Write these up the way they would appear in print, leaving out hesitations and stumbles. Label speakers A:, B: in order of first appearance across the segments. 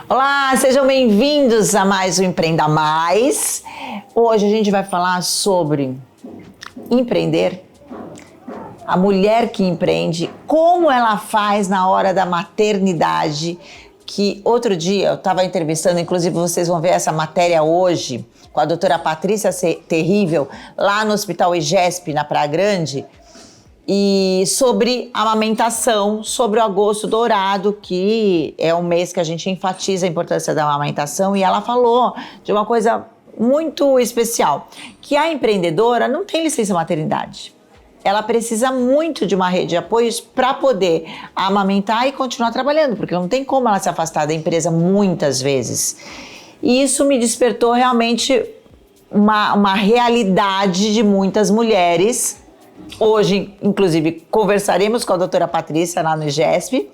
A: Olá, sejam bem-vindos a mais um Empreenda Mais. Hoje a gente vai falar sobre empreender, a mulher que empreende, como ela faz na hora da maternidade, que outro dia eu estava entrevistando, inclusive vocês vão ver essa matéria hoje, com a doutora Patrícia Terrível, lá no Hospital IGESP, na Praia Grande, e sobre amamentação, sobre o agosto dourado, que é um mês que a gente enfatiza a importância da amamentação, e ela falou de uma coisa muito especial, que a empreendedora não tem licença maternidade. Ela precisa muito de uma rede de apoios para poder amamentar e continuar trabalhando, porque não tem como ela se afastar da empresa muitas vezes. E isso me despertou realmente uma realidade de muitas mulheres. Hoje, inclusive, conversaremos com a doutora Patrícia lá no IGESP,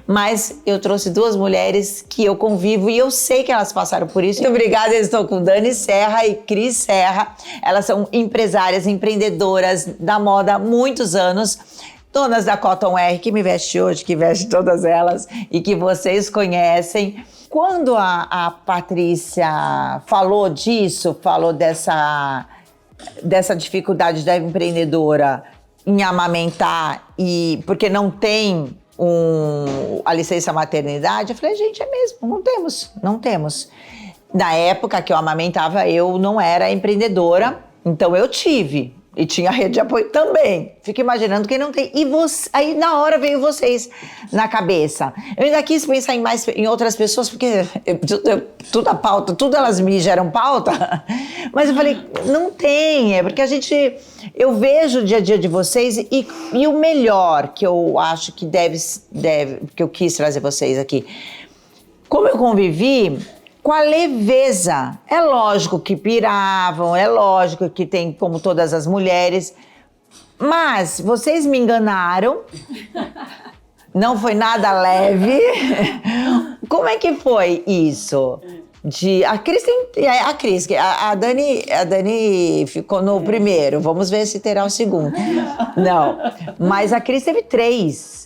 A: mas eu trouxe duas mulheres que eu convivo e eu sei que elas passaram por isso. Muito obrigada, eu estou com Dani Serra e Cris Serra. Elas são empresárias, empreendedoras da moda há muitos anos, donas da Cotton R, que me veste hoje, que veste todas elas e que vocês conhecem. Quando a Patrícia falou disso, falou dessa dificuldade da empreendedora em amamentar, e porque não tem a licença maternidade, eu falei, gente, é mesmo, não temos. Na época que eu amamentava, eu não era empreendedora, então eu tive, e tinha rede de apoio também. Fico imaginando quem não tem. E aí na hora veio vocês na cabeça. Eu ainda quis pensar em outras pessoas, porque tudo a pauta, tudo elas me geram pauta. Mas eu falei, não tem, porque eu vejo o dia a dia de vocês e o melhor que eu acho que que eu quis trazer vocês aqui. Como eu convivi com a leveza, é lógico que piravam, é lógico que tem como todas as mulheres, mas vocês me enganaram, não foi nada leve. Como é que foi isso? A Dani ficou no primeiro, vamos ver se terá o segundo. Não, mas a Cris teve 3.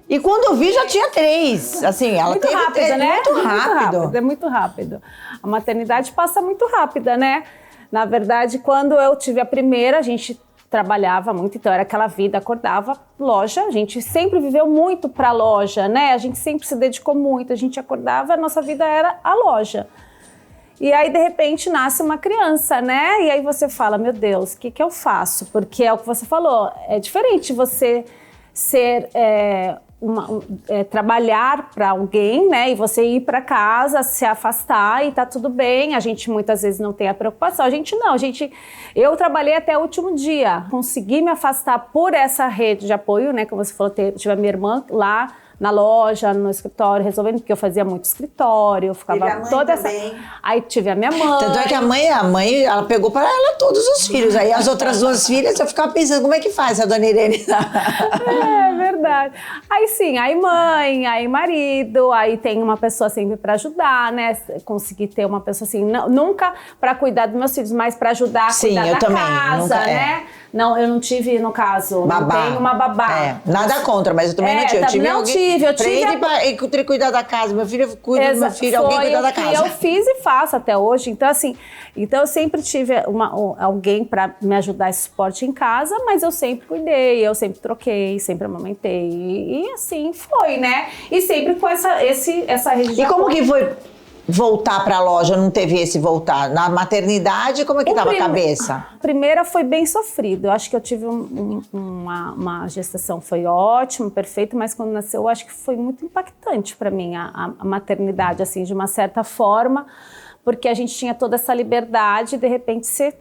A: E quando eu vi, já tinha 3. Assim, ela
B: muito
A: teve
B: rápido,
A: 3,
B: né?
A: muito rápido.
B: É muito rápido. A maternidade passa muito rápida, né? Na verdade, quando eu tive a primeira, a gente trabalhava muito, então era aquela vida, acordava, loja, a gente sempre viveu muito pra loja, né? A gente sempre se dedicou muito, a gente acordava, a nossa vida era a loja. E aí, de repente, nasce uma criança, né? E aí você fala, meu Deus, o que eu faço? Porque é o que você falou, é diferente você ser trabalhar para alguém, né, e você ir para casa, se afastar e tá tudo bem. A gente muitas vezes não tem a preocupação, eu trabalhei até o último dia, consegui me afastar por essa rede de apoio, né, como você falou, tive a minha irmã lá na loja, no escritório, resolvendo, porque eu fazia muito escritório, eu ficava toda também. Aí tive a minha mãe.
A: Tanto é que a mãe, ela pegou para ela todos os filhos. Aí as outras 2 filhas, eu ficava pensando, como é que faz a dona Irene?
B: É verdade. Aí sim, aí mãe, aí marido, aí tem uma pessoa sempre para ajudar, né? Consegui ter uma pessoa assim, nunca para cuidar dos meus filhos, mas para ajudar a cuidar da
A: também,
B: casa, né? Não, eu não tive, no caso, babá. Não tenho uma babá.
A: Nada contra, mas eu também não tive.
B: Eu tive
A: e cuidar da casa. Meu filho cuida do meu filho, alguém cuida da casa.
B: Eu fiz e faço até hoje. Então, assim, eu sempre tive alguém para me ajudar esse suporte em casa, mas eu sempre cuidei, eu sempre troquei, sempre amamentei. E assim foi, né? E sempre com essa rede de
A: E como que foi voltar para a loja? Não teve esse voltar? Na maternidade, como é que estava a cabeça?
B: A primeira foi bem sofrido. Eu acho que eu tive uma gestação, foi ótimo, perfeito, mas quando nasceu, eu acho que foi muito impactante para mim a maternidade, assim, de uma certa forma, porque a gente tinha toda essa liberdade e de repente você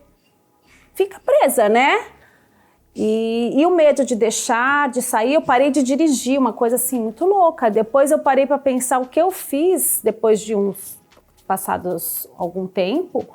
B: fica presa, né? E o medo de deixar, de sair, eu parei de dirigir, uma coisa assim muito louca. Depois eu parei para pensar o que eu fiz depois de passados algum tempo.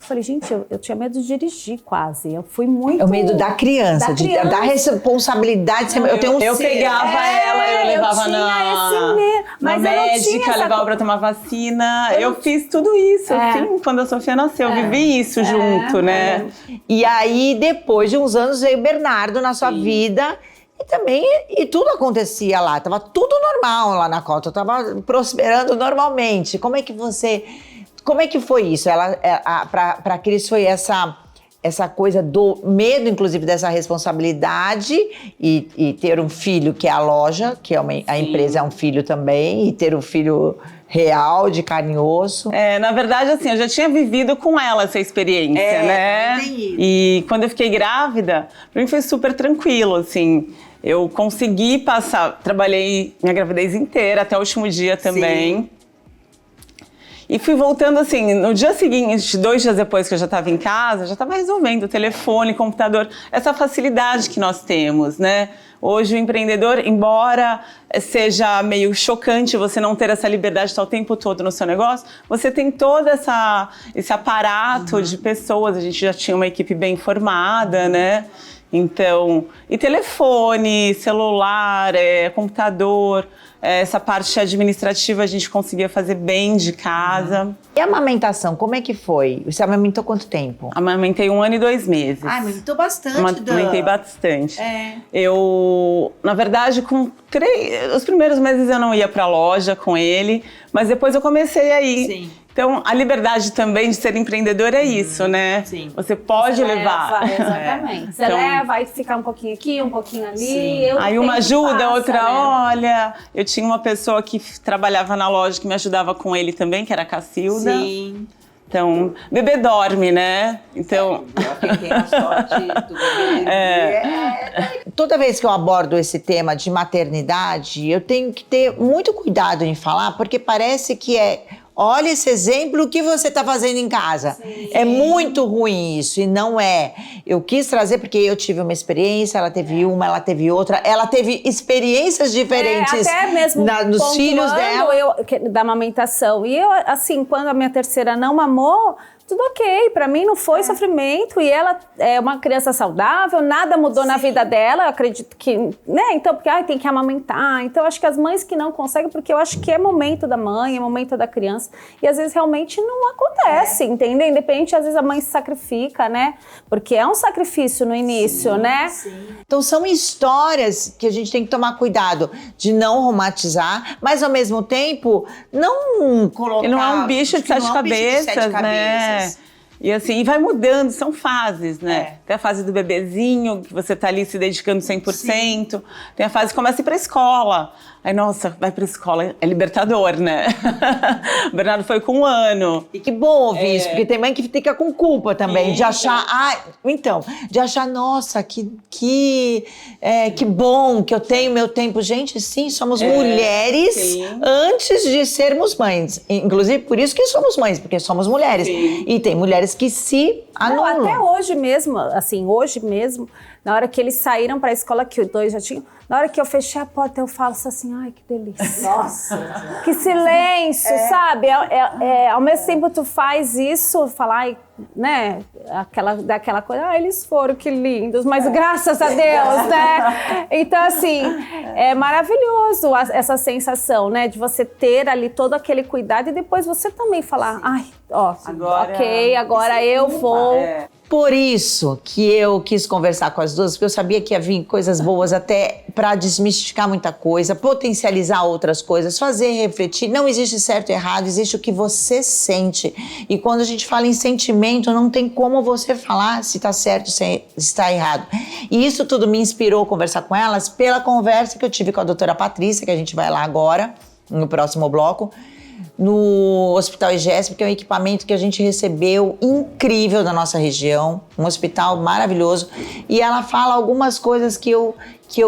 B: Eu falei, gente, eu tinha medo de dirigir quase. Eu fui muito...
A: É o medo da criança, da responsabilidade.
C: Não,
A: eu tenho
C: eu pegava ela, eu levava na médica, levava pra tomar vacina. Eu fiz tudo isso, assim, quando a Sofia nasceu. Eu vivi isso junto, né?
A: E aí, depois de uns anos, veio o Bernardo na sua vida. E tudo acontecia lá, tava tudo normal lá na Cota, eu tava prosperando normalmente. Como é que foi isso? Pra Cris foi essa coisa do medo, inclusive, dessa responsabilidade e ter um filho que é a loja, que é a empresa é um filho também, e ter um filho real, de carne e osso.
C: Na verdade, assim, eu já tinha vivido com ela essa experiência, né? E quando eu fiquei grávida, pra mim foi super tranquilo, assim. Eu consegui passar, trabalhei minha gravidez inteira, até o último dia também. Sim. E fui voltando assim, no dia seguinte, 2 dias depois que eu já estava em casa, já estava resolvendo o telefone, computador, essa facilidade que nós temos, né? Hoje o empreendedor, embora seja meio chocante você não ter essa liberdade de estar o tempo todo no seu negócio, você tem todo esse aparato de pessoas, a gente já tinha uma equipe bem formada, né? Então, e telefone, celular, computador, essa parte administrativa a gente conseguia fazer bem de casa.
A: E a amamentação, como é que foi? Você amamentou quanto tempo?
C: Amamentei 1 ano e 2 meses.
A: Amamentou bastante,
C: Amamentei bastante. Eu, na verdade, os primeiros meses eu não ia pra loja com ele, mas depois eu comecei a ir. Sim. Então, a liberdade também de ser empreendedor é isso, né? Sim. Você pode levar.
B: Exatamente. Você leva, vai ficar um pouquinho aqui, um pouquinho ali.
C: Aí uma ajuda, outra olha. Eu tinha uma pessoa que trabalhava na loja que me ajudava com ele também, que era a Cacilda. Sim. Então, bebê dorme, né? Então...
A: Quem tem a sorte do bebê. Toda vez que eu abordo esse tema de maternidade, eu tenho que ter muito cuidado em falar, porque parece que olha esse exemplo que você está fazendo em casa. Sim. É muito ruim isso, e não é. Eu quis trazer porque eu tive uma experiência, ela teve uma, ela teve outra. Ela teve experiências diferentes
B: até mesmo
A: nos filhos dela.
B: Da amamentação. E eu, assim, quando a minha terceira não mamou, tudo ok, pra mim não foi sofrimento, e ela é uma criança saudável, nada mudou na vida dela, eu acredito que, né, então, porque tem que amamentar, então eu acho que as mães que não conseguem, porque eu acho que é momento da mãe, é momento da criança, e às vezes realmente não acontece, entendeu? Independente, às vezes a mãe se sacrifica, né, porque é um sacrifício no início, né? Sim.
A: Então são histórias que a gente tem que tomar cuidado de não romantizar, mas ao mesmo tempo não colocar...
C: E não é um bicho de 7 cabeças, né? E assim, vai mudando, são fases, né? Tem a fase do bebezinho, que você tá ali se dedicando 100%. Sim. Tem a fase que começa a ir pra escola. Aí, nossa, vai pra escola, é libertador, né? O Bernardo foi com 1 ano.
A: E que bom ouvir isso, porque tem mãe que fica com culpa também, de achar, nossa, que bom que eu tenho meu tempo. Gente, sim, somos mulheres antes de sermos mães. Inclusive, por isso que somos mães, porque somos mulheres. Sim. E tem mulheres que se anulam.
B: Não, até hoje mesmo, na hora que eles saíram pra escola, que os 2 já tinham, na hora que eu fechei a porta, eu falo assim, ai, que delícia. Nossa! Que silêncio, sabe? Ao mesmo tempo tu faz isso, falar, ai, né, daquela coisa, eles foram, que lindos, mas graças a Deus, né? Então, assim, é maravilhoso essa sensação, né, de você ter ali todo aquele cuidado e depois você também falar, ai, agora eu vou...
A: Por isso que eu quis conversar com as duas, porque eu sabia que ia vir coisas boas até para desmistificar muita coisa, potencializar outras coisas, fazer refletir. Não existe certo e errado, existe o que você sente. E quando a gente fala em sentimento, não tem como você falar se está certo, se está errado. E isso tudo me inspirou a conversar com elas pela conversa que eu tive com a doutora Patrícia, que a gente vai lá agora, no próximo bloco, no Hospital IGESP, que é um equipamento que a gente recebeu incrível da nossa região, um hospital maravilhoso, e ela fala algumas coisas que eu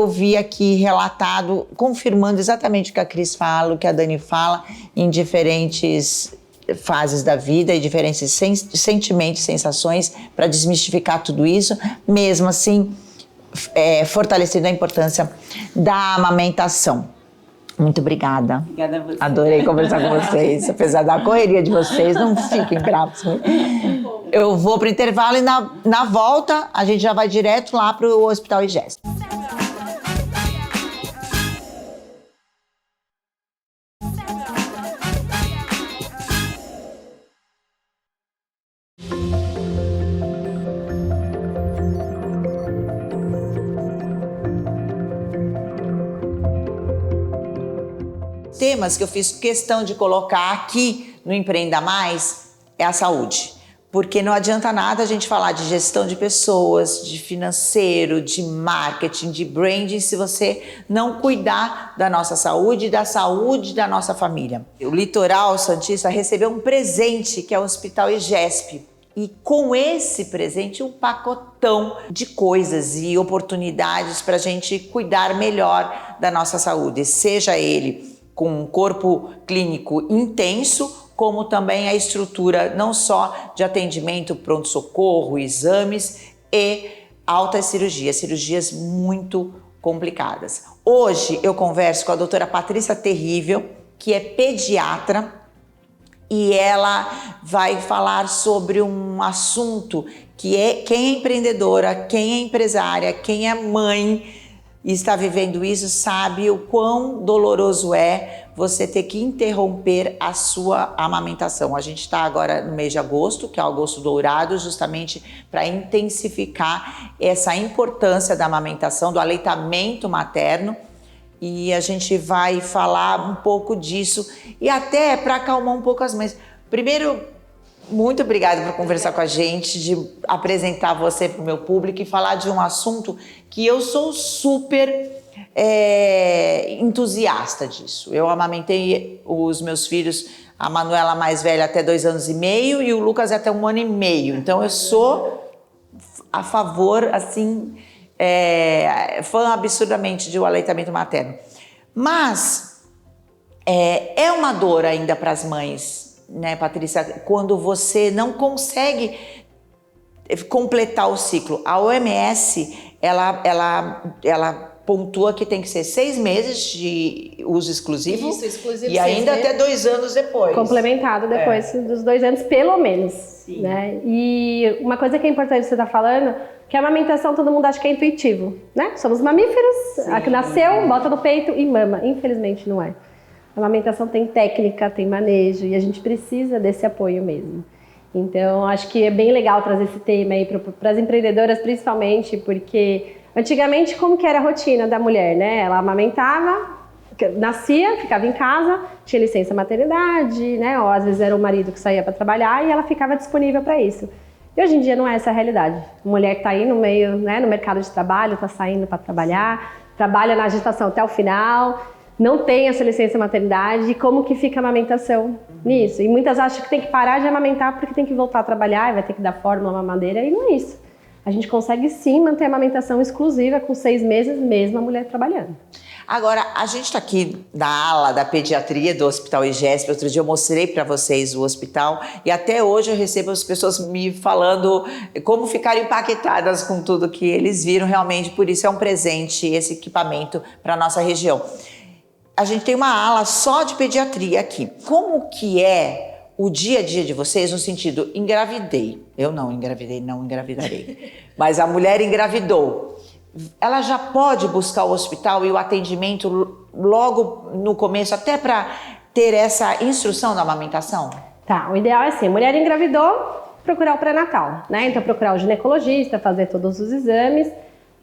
A: vi aqui relatado, confirmando exatamente o que a Cris fala, o que a Dani fala, em diferentes fases da vida e diferentes sentimentos, sensações, para desmistificar tudo isso, mesmo assim, fortalecendo a importância da amamentação. Muito obrigada.
C: Obrigada a você.
A: Adorei conversar com vocês. Apesar da correria de vocês, não fiquem bravos. Eu vou pro intervalo e na volta a gente já vai direto lá pro Hospital IGESP. temas que eu fiz questão de colocar aqui no Empreenda Mais é a saúde. Porque não adianta nada a gente falar de gestão de pessoas, de financeiro, de marketing, de branding, se você não cuidar da nossa saúde e da saúde da nossa família. O Litoral Santista recebeu um presente, que é o Hospital IGESP. E com esse presente, um pacotão de coisas e oportunidades para a gente cuidar melhor da nossa saúde. Seja ele com um corpo clínico intenso, como também a estrutura não só de atendimento, pronto-socorro, exames e altas cirurgias muito complicadas. Hoje eu converso com a doutora Patrícia Terrível, que é pediatra, e ela vai falar sobre um assunto que é quem é empreendedora, quem é empresária, quem é mãe e está vivendo isso, sabe o quão doloroso é você ter que interromper a sua amamentação. A gente está agora no mês de agosto, que é o agosto dourado, justamente para intensificar essa importância da amamentação, do aleitamento materno. E a gente vai falar um pouco disso e até para acalmar um pouco as mães. Primeiro, muito obrigada por conversar com a gente, de apresentar você para o meu público e falar de um assunto que eu sou super entusiasta disso. Eu amamentei os meus filhos, a Manuela mais velha até 2 anos e meio e o Lucas até 1 ano e meio. Então eu sou a favor, assim, fã absurdamente de um aleitamento materno. Mas é uma dor ainda para as mães, né, Patrícia, quando você não consegue completar o ciclo. A OMS, ela pontua que tem que ser 6 meses de uso exclusivo.
D: Isso, exclusivo.
A: E ainda até 2 anos depois.
D: Complementado depois dos 2 anos, pelo menos.
A: Sim.
D: Né? E uma coisa que é importante você estar falando, que a amamentação todo mundo acha que é intuitivo, né? Somos mamíferos, a que nasceu, bota no peito e mama. Infelizmente não é. A amamentação tem técnica, tem manejo e a gente precisa desse apoio mesmo. Então, acho que é bem legal trazer esse tema aí para as empreendedoras, principalmente, porque antigamente, como que era a rotina da mulher, né? Ela amamentava, nascia, ficava em casa, tinha licença maternidade, né? Ou às vezes era o marido que saía para trabalhar e ela ficava disponível para isso. E hoje em dia não é essa a realidade. A mulher que está aí no meio, né, no mercado de trabalho, está saindo para trabalhar, trabalha na gestação até o final, não tem essa licença maternidade, e como que fica a amamentação nisso? E muitas acham que tem que parar de amamentar porque tem que voltar a trabalhar, vai ter que dar fórmula, mamadeira, e não é isso. A gente consegue sim manter a amamentação exclusiva com 6 meses, mesmo a mulher trabalhando.
A: Agora, a gente está aqui na ala da pediatria do Hospital IGESP. Outro dia eu mostrei para vocês o hospital e até hoje eu recebo as pessoas me falando como ficaram empaquetadas com tudo que eles viram. Realmente, por isso é um presente esse equipamento para a nossa região. A gente tem uma ala só de pediatria aqui. Como que é o dia a dia de vocês no sentido, engravidei. Eu não engravidei, não engravidarei. Mas a mulher engravidou. Ela já pode buscar o hospital e o atendimento logo no começo, até para ter essa instrução da amamentação?
D: Tá, o ideal é assim, mulher engravidou, procurar o pré-natal, né? Então procurar o ginecologista, fazer todos os exames.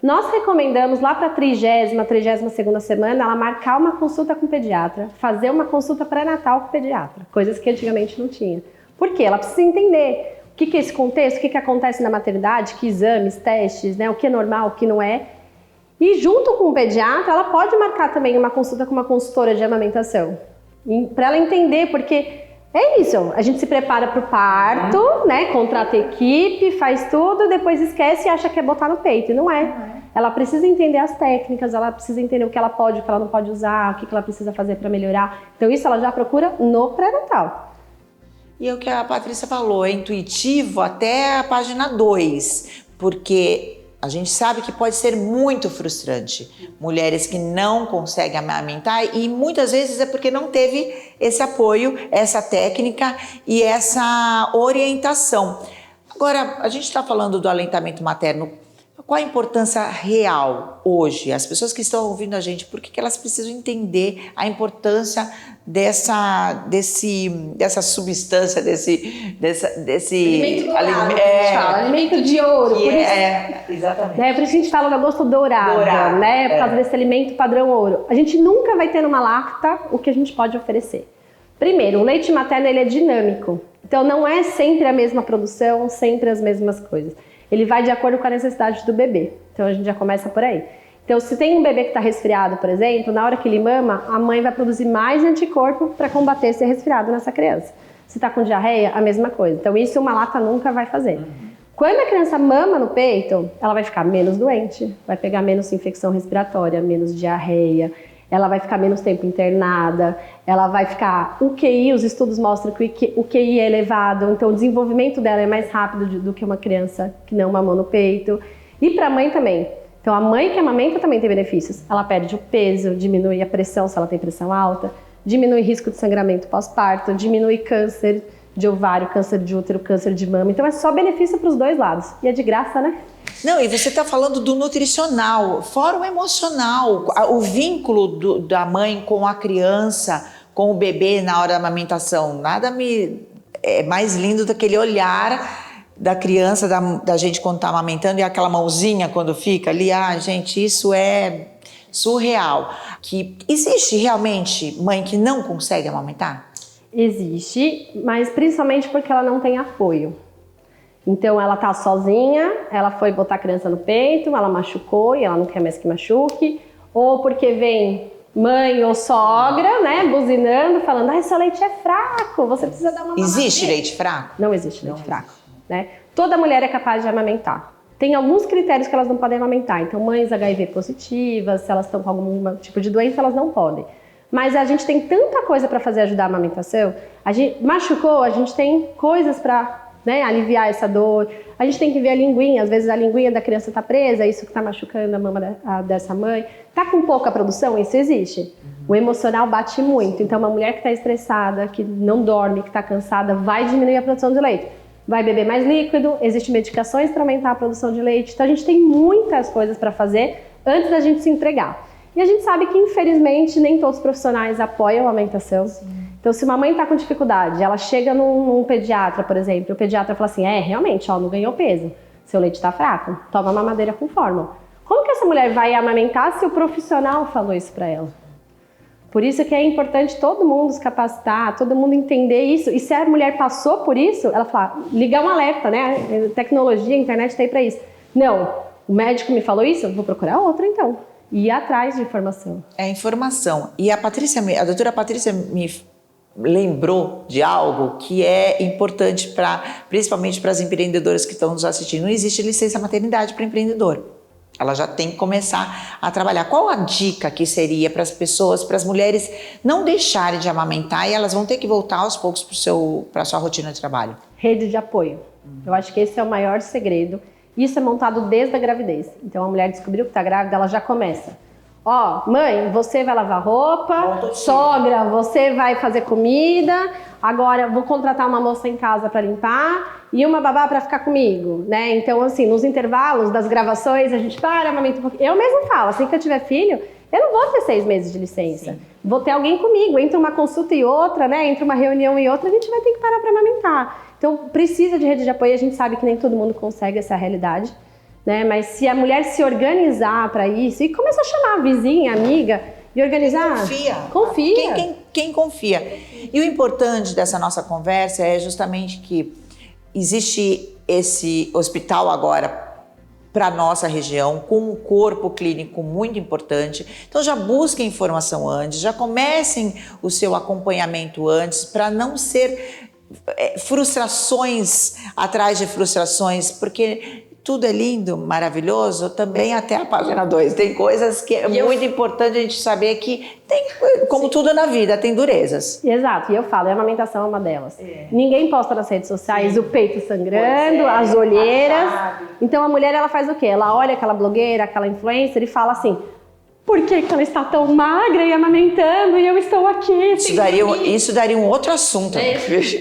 D: Nós recomendamos lá para a 32ª semana, ela marcar uma consulta com o pediatra, fazer uma consulta pré-natal com o pediatra, coisas que antigamente não tinha. Por quê? Ela precisa entender o que é esse contexto, o que que na maternidade, que exames, testes, né? O que é normal, o que não é. E junto com o pediatra, ela pode marcar também uma consulta com uma consultora de amamentação, para ela entender, porque é isso, a gente se prepara para o parto, né? Contrata equipe, faz tudo, depois esquece e acha que é botar no peito, e não é. Ela precisa entender as técnicas, ela precisa entender o que ela pode, o que ela não pode usar, o que ela precisa fazer para melhorar. Então isso ela já procura no pré-natal.
A: E é o que a Patrícia falou, é intuitivo até a página 2, porque a gente sabe que pode ser muito frustrante. Mulheres que não conseguem amamentar e muitas vezes é porque não teve esse apoio, essa técnica e essa orientação. Agora, a gente está falando do aleitamento materno. qual a importância real hoje? As pessoas que estão ouvindo a gente, por que elas precisam entender a importância dessa substância, desse
D: alimento dourado, que a gente fala, alimento de ouro. Por isso,
A: exatamente.
D: Por isso que a gente fala do gosto dourado, né? Por causa desse alimento padrão ouro. A gente nunca vai ter numa lacta o que a gente pode oferecer. Primeiro, o leite materno ele é dinâmico. Então não é sempre a mesma produção, sempre as mesmas coisas. Ele vai de acordo com a necessidade do bebê. Então a gente já começa por aí. Então se tem um bebê que está resfriado, por exemplo, na hora que ele mama, a mãe vai produzir mais anticorpo para combater esse resfriado nessa criança. Se está com diarreia, a mesma coisa. Então isso uma lata nunca vai fazer. Quando a criança mama no peito, ela vai ficar menos doente, vai pegar menos infecção respiratória, menos diarreia, ela vai ficar menos tempo internada, ela vai ficar... O QI, os estudos mostram que o QI é elevado, então o desenvolvimento dela é mais rápido do que uma criança que não mamou no peito. E para a mãe também. Então a mãe que amamenta também tem benefícios. Ela perde o peso, diminui a pressão se ela tem pressão alta, diminui risco de sangramento pós-parto, diminui câncer de ovário, câncer de útero, câncer de mama. Então é só benefício para os dois lados. E é de graça, né?
A: Não, e você está falando do nutricional, fora o emocional, o vínculo da mãe com a criança, com o bebê na hora da amamentação. Nada é mais lindo do que aquele olhar da criança, da gente quando está amamentando, e aquela mãozinha quando fica ali. Gente, isso é surreal. Que existe realmente mãe que não consegue amamentar?
D: Existe, mas principalmente porque ela não tem apoio. Então ela tá sozinha, ela foi botar a criança no peito, ela machucou e ela não quer mais que machuque, ou porque vem mãe ou sogra, né, buzinando, falando, seu leite é fraco, você precisa dar uma mamadeira.
A: Existe leite fraco?
D: Não existe leite fraco, né? Toda mulher é capaz de amamentar. Tem alguns critérios que elas não podem amamentar, então mães HIV positivas, se elas estão com algum tipo de doença, elas não podem. Mas a gente tem tanta coisa para fazer ajudar a amamentação, a gente machucou, a gente tem coisas para... aliviar essa dor. A gente tem que ver a linguinha, às vezes a linguinha da criança está presa, isso que está machucando a mama dessa mãe. Está com pouca produção? Isso existe. O emocional bate muito, então uma mulher que está estressada, que não dorme, que está cansada, vai diminuir a produção de leite. Vai beber mais líquido, existem medicações para aumentar a produção de leite, então a gente tem muitas coisas para fazer antes da gente se entregar. E a gente sabe que infelizmente nem todos os profissionais apoiam a amamentação. Então, se uma mãe está com dificuldade, ela chega num pediatra, por exemplo, e o pediatra fala assim, realmente, não ganhou peso, seu leite está fraco, toma uma mamadeira com fórmula. Como que essa mulher vai amamentar se o profissional falou isso para ela? Por isso que é importante todo mundo se capacitar, todo mundo entender isso. E se a mulher passou por isso, ela fala, ligar um alerta, né? Tecnologia, a internet está aí para isso. Não, o médico me falou isso, eu vou procurar outra então. E ir atrás de informação.
A: É informação. E a doutora Patrícia me lembrou de algo que é importante principalmente para as empreendedoras que estão nos assistindo. Não existe licença maternidade para empreendedor. Ela já tem que começar a trabalhar. Qual a dica que seria para as pessoas, para as mulheres não deixarem de amamentar e elas vão ter que voltar aos poucos para a sua rotina de trabalho?
D: Rede de apoio. Eu acho que esse é o maior segredo. Isso é montado desde a gravidez. Então a mulher descobriu que está grávida, ela já começa. Mãe, você vai lavar roupa, sogra, você vai fazer comida, agora vou contratar uma moça em casa para limpar e uma babá para ficar comigo, né? Então, assim, nos intervalos das gravações, a gente amamenta um pouquinho. Eu mesmo falo, assim que eu tiver filho, eu não vou ter 6 meses de licença. Sim. Vou ter alguém comigo, entre uma consulta e outra, né? Entre uma reunião e outra, a gente vai ter que parar para amamentar. Então, precisa de rede de apoio, a gente sabe que nem todo mundo consegue essa realidade. Né? Mas se a mulher se organizar para isso e começar a chamar a vizinha, amiga e organizar, confia.
A: Quem confia. E o importante dessa nossa conversa é justamente que existe esse hospital agora para a nossa região, com um corpo clínico muito importante. Então já busquem informação antes, já comecem o seu acompanhamento antes, para não ser frustrações atrás de frustrações, porque tudo é lindo, maravilhoso, também até a página 2. Tem coisas que é muito importante a gente saber que tem, como tudo na vida, tem durezas.
D: Exato, e eu falo, a amamentação é uma delas. Ninguém posta nas redes sociais o peito sangrando, as olheiras. Então a mulher, ela faz o quê? Ela olha aquela blogueira, aquela influencer e fala assim, Por que ela está tão magra e amamentando e eu estou aqui?
A: Isso daria um outro assunto.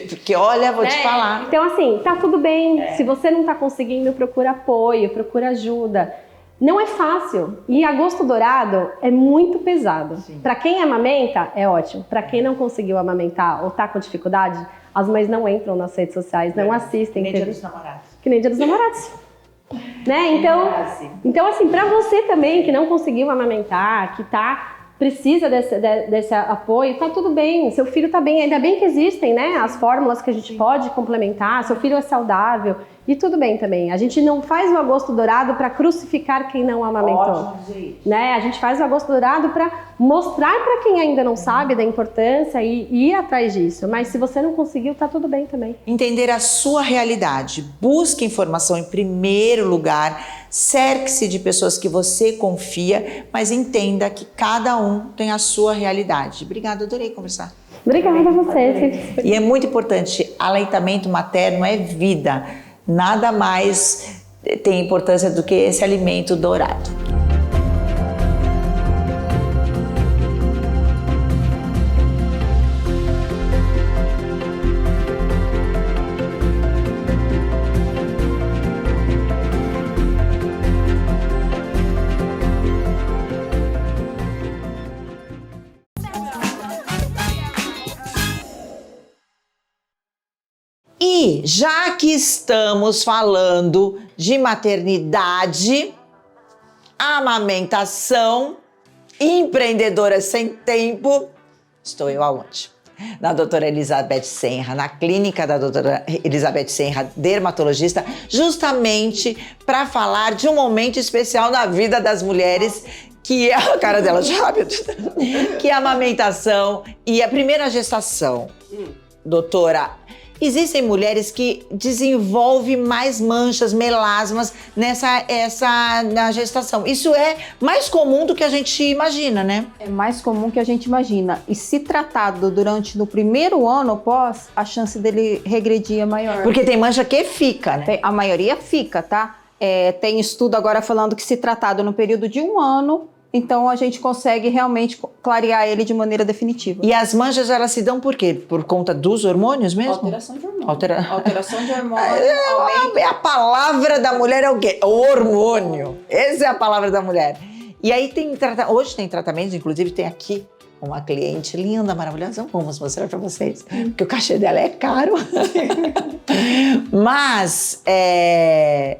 A: Porque, olha, vou te falar.
D: Então, assim, tá tudo bem. Se você não tá conseguindo, procura apoio, procura ajuda. Não é fácil. E agosto dourado é muito pesado. Para quem amamenta, é ótimo. Para quem não conseguiu amamentar ou tá com dificuldade, as mães não entram nas redes sociais, não assistem.
A: Que nem Dia dos Namorados.
D: Que nem Dia dos Namorados. Né? Então, assim, para você também que não conseguiu amamentar, que precisa desse apoio, tá tudo bem, seu filho tá bem, ainda bem que existem, né, as fórmulas que a gente pode complementar, seu filho é saudável, e tudo bem também. A gente não faz o agosto dourado para crucificar quem não amamentou, né? A gente faz o agosto dourado para mostrar para quem ainda não sabe da importância e ir atrás disso. Mas se você não conseguiu, tá tudo bem também.
A: Entender a sua realidade. Busque informação em primeiro lugar. Cerque-se de pessoas que você confia, mas entenda que cada um tem a sua realidade. Obrigada, adorei conversar.
D: Obrigada a você.
A: E é muito importante, aleitamento materno é vida. Nada mais tem importância do que esse alimento dourado. E já que estamos falando de maternidade, amamentação, empreendedoras sem tempo, estou eu aonde? Na doutora Elizabeth Senra, na clínica da doutora Elizabeth Senra, dermatologista, justamente para falar de um momento especial na vida das mulheres, que é a cara dela de rápido, que é a amamentação e a primeira gestação. Doutora, existem mulheres que desenvolvem mais manchas, melasmas na gestação. Isso é mais comum do que a gente imagina, né?
E: É mais comum que a gente imagina. E se tratado no primeiro ano após, a chance dele regredir é maior.
A: Porque tem mancha que fica, né?
E: A maioria fica, tá? Tem estudo agora falando que se tratado no período de 1 ano, então a gente consegue realmente clarear ele de maneira definitiva.
A: E as manchas, elas se dão por quê? Por conta dos hormônios mesmo?
E: Alteração de hormônio. Alteração de hormônio.
A: A palavra da mulher é o quê? Hormônio. Essa é a palavra da mulher. E aí hoje tem tratamentos, inclusive tem aqui uma cliente linda, maravilhosa. Vamos mostrar para vocês, porque o cachê dela é caro. Mas,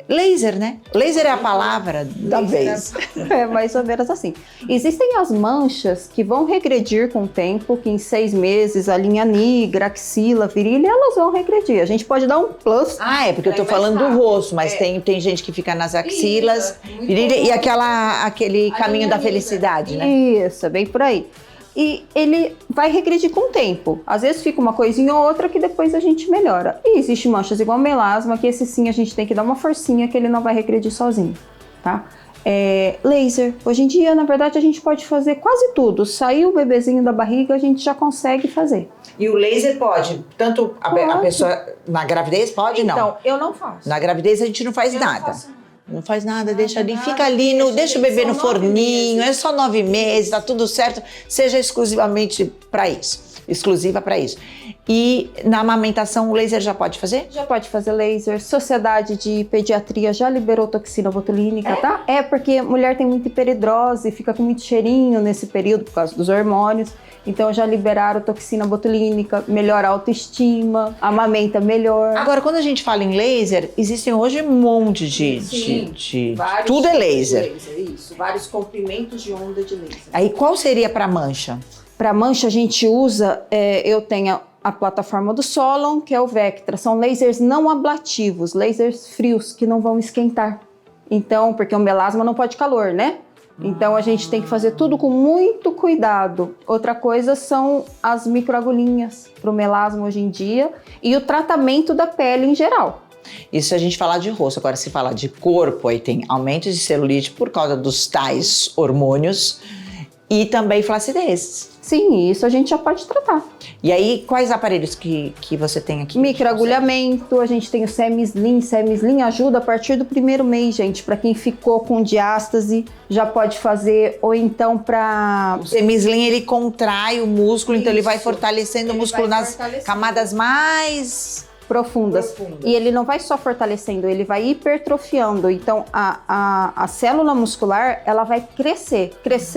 A: laser, né? Laser é a palavra da vez.
E: É mais ou menos assim. Existem as manchas que vão regredir com o tempo, que em 6 meses a linha nigra, axila, virilha, elas vão regredir. A gente pode dar um plus.
A: Ah, é porque eu tô falando do rosto, mas tem gente que fica nas axilas, virilha e aquele caminho da felicidade, né?
E: Isso, é bem por aí. E ele vai regredir com o tempo. Às vezes fica uma coisinha ou outra que depois a gente melhora. E existe manchas igual melasma, que esse sim a gente tem que dar uma forcinha que ele não vai regredir sozinho, tá? Laser. Hoje em dia, na verdade, a gente pode fazer quase tudo. Saiu o bebezinho da barriga, a gente já consegue fazer.
A: E o laser pode? Tanto a pessoa na gravidez pode, não?
E: Então, eu não faço.
A: Na gravidez a gente não faz nada. Não faz nada, deixa ali, fica ali, deixa o bebê no forninho, é só 9 meses, tá tudo certo, seja exclusivamente para isso, exclusiva para isso. E na amamentação o laser já pode fazer?
E: Já pode fazer laser. Sociedade de Pediatria já liberou toxina botulínica, tá? Porque mulher tem muita hiperidrose, fica com muito cheirinho nesse período por causa dos hormônios. Então já liberaram toxina botulínica, melhora a autoestima, amamenta melhor.
A: Agora, quando a gente fala em laser, existem hoje um monte de tudo é laser.
E: Isso, vários comprimentos de onda de laser.
A: Aí qual seria para mancha?
E: Para mancha a gente usa, eu tenho a plataforma do Solon, que é o Vectra. São lasers não ablativos, lasers frios que não vão esquentar. Então, porque o melasma não pode calor, né? Então a gente tem que fazer tudo com muito cuidado. Outra coisa são as microagulhinhas para o melasma hoje em dia e o tratamento da pele em geral.
A: Isso se a gente falar de rosto. Agora, se falar de corpo, aí tem aumento de celulite por causa dos tais hormônios e também flacidez.
E: Sim, isso a gente já pode tratar.
A: E aí, quais aparelhos que você tem aqui?
E: Microagulhamento, a gente tem o Semi-Slim. Semi-Slim ajuda a partir do primeiro mês, gente. Para quem ficou com diástase, já pode fazer. Ou então para...
A: O Semi-Slim, ele contrai o músculo, então ele vai fortalecendo o músculo nas
E: fortalecendo.
A: camadas mais
E: Profundas. E ele não vai só fortalecendo, ele vai hipertrofiando. Então, a célula muscular, ela vai crescer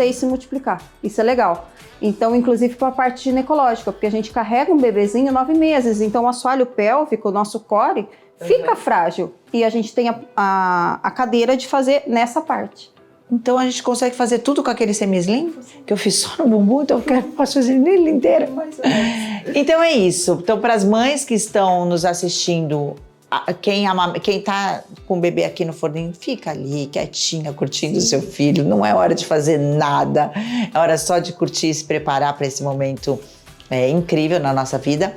E: e se multiplicar. Isso é legal. Então, inclusive para a parte ginecológica, porque a gente carrega um bebezinho 9 meses, então o assoalho pélvico, o nosso core, fica frágil. E a gente tem a cadeira de fazer nessa parte.
A: Então a gente consegue fazer tudo com aquele Semi-Slim? Que eu fiz só no bumbum, então eu posso fazer nele inteiro. Então é isso. Então, para as mães que estão nos assistindo, quem tá com o bebê aqui no forninho, fica ali, quietinha, curtindo o seu filho. Não é hora de fazer nada. É hora só de curtir e se preparar para esse momento incrível na nossa vida.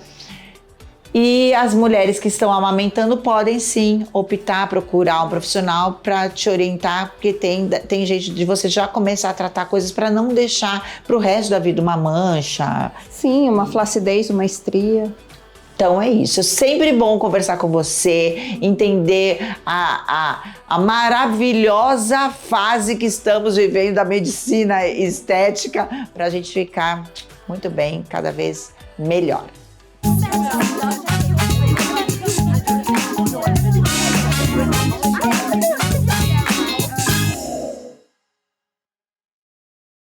A: E as mulheres que estão amamentando podem sim optar, procurar um profissional para te orientar, porque tem jeito de você já começar a tratar coisas para não deixar para o resto da vida uma mancha.
E: Sim, uma flacidez, uma estria.
A: Então é isso, é sempre bom conversar com você, entender a maravilhosa fase que estamos vivendo da medicina estética para a gente ficar muito bem, cada vez melhor.